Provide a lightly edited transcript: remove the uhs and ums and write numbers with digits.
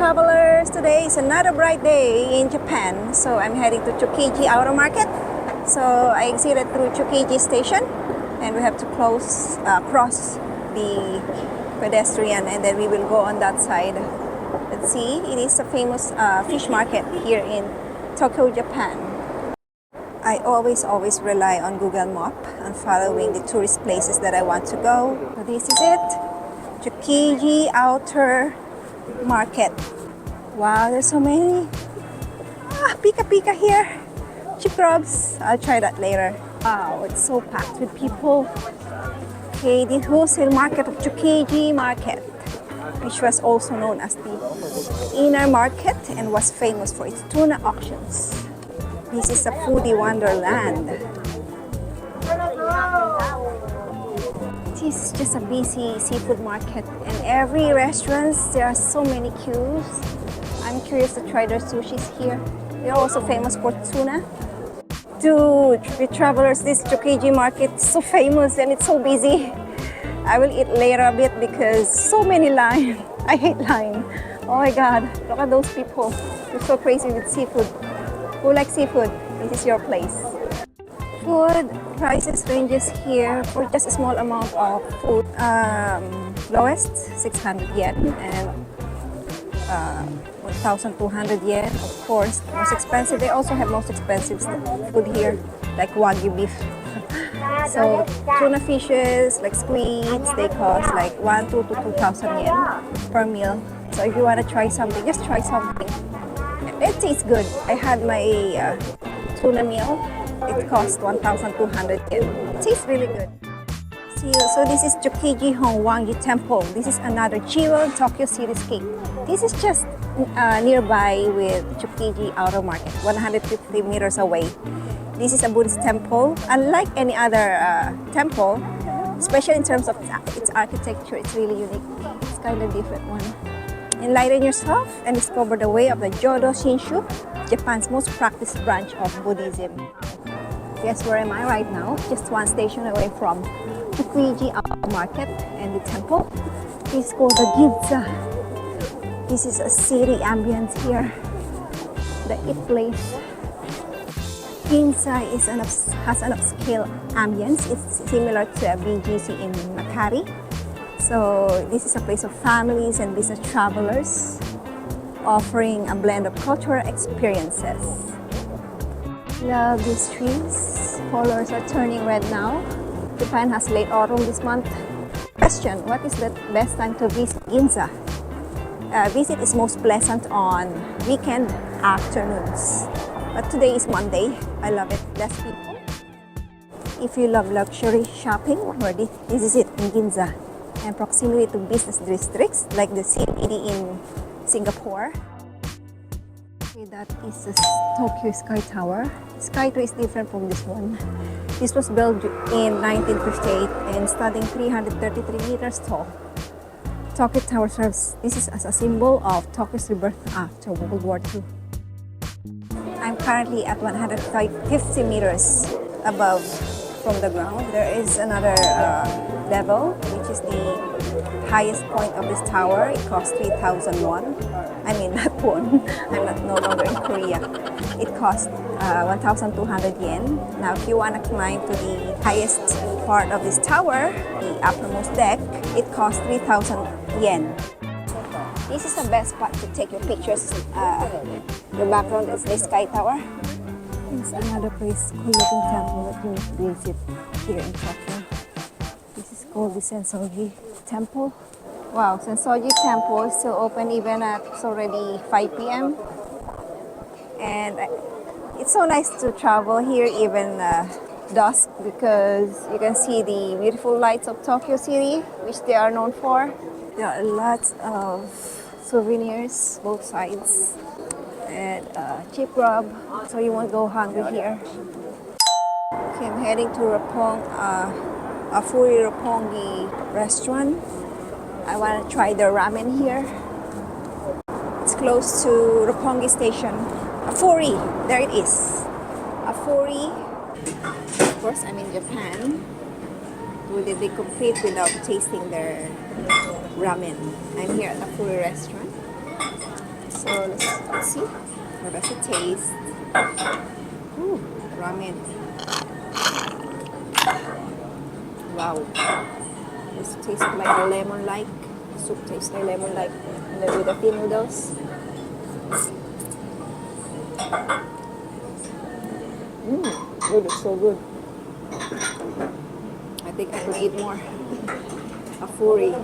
travelers! Today is another bright day in Japan. So I'm heading to Tsukiji Outer Market. So I exited through Tsukiji station and we have to cross the pedestrian and then we will go on that side. Let's see, it is a famous fish market here in Tokyo, Japan. I always rely on Google Map and following the tourist places that I want to go. So this is it, Tsukiji Outer Market. Wow, there's so many. Pika here. Chip grubs. I'll try that later. Wow, it's so packed with people. Okay, the wholesale market of Tsukiji Market, which was also known as the inner market and was famous for its tuna auctions. This is a foodie wonderland. This is just a busy seafood market and every restaurant there are so many queues. I'm curious to try their sushis here. They're also famous for tuna. Dude, with travelers, this Tsukiji market is so famous and it's so busy. I will eat later a bit because so many lines. I hate line. Oh my god, look at those people. They're so crazy with seafood. Who likes seafood? This is your place. Food prices ranges here for just a small amount of food. Lowest 600 yen and 1,200 yen. Of course, most expensive. They also have most expensive food here, like Wagyu beef. So tuna fishes like squids, they cost like 1,000 to 2,000 yen per meal. So if you want to try something, just try something. It tastes good. I had my tuna meal. It cost 1,200 yen. It tastes really good. See, so this is Tsukiji Honganji Temple. This is another jewel Tokyo cityscape. This is just nearby with Tsukiji Outer Market, 150 meters away. This is a Buddhist temple. Unlike any other temple, especially in terms of its architecture, it's really unique. It's kind of different one. Enlighten yourself and discover the way of the Jodo Shinshu, Japan's most practiced branch of Buddhism. Guess where am I right now? Just one station away from Tsukiji Outer Market and the temple. This is called the Ginza. This is a city ambience here. The It place. Ginza has an upscale ambience. It's similar to a BGC in Makati. So this is a place of families and business travelers offering a blend of cultural experiences. Love these trees. Colors are turning red now. Japan has late autumn this month. Question, what is the best time to visit Ginza? Visit is most pleasant on weekend afternoons. But today is Monday. I love it. Less people. If you love luxury shopping, this is it in Ginza. And proximity to business districts like the CBD in Singapore. Okay, that is the Tokyo Sky Tower. Sky Tower is different from this one. This was built in 1958 and standing 333 meters tall. Tokyo Tower serves as a symbol of Tokyo's rebirth after World War II. I'm currently at 150 meters above from the ground. There is another level, which is the highest point of this tower. It costs 3,000 won. I mean, not won. I'm no longer in Korea. It costs 1,200 yen. Now, if you want to climb to the highest part of this tower, the uppermost deck, it costs 3,000 yen. This is the best spot to take your pictures. The background is the Sky Tower. It's another place, cool looking temple that you need to visit here in Tokyo. This is called the Senso-ji Temple. Wow, Senso-ji Temple is still open even at it's already 5 p.m. And it's so nice to travel here even dusk because you can see the beautiful lights of Tokyo City, which they are known for. There are lots of souvenirs, both sides, and cheap grub, so you won't go hungry here. Okay, I'm heading to Roponggi restaurant. I want to try their ramen here. It's close to Roponggi station. Afuri, there it is. Afuri. Of course, I'm in Japan. Would it be complete without tasting their ramen? I'm here at Afuri restaurant. So let's see. How does it taste? Ooh, ramen. Wow. This tastes like a lemon-like. Soup tastes like lemon-like. And then with the thin noodles. Good, it's so good. I think I could eat more. A furi.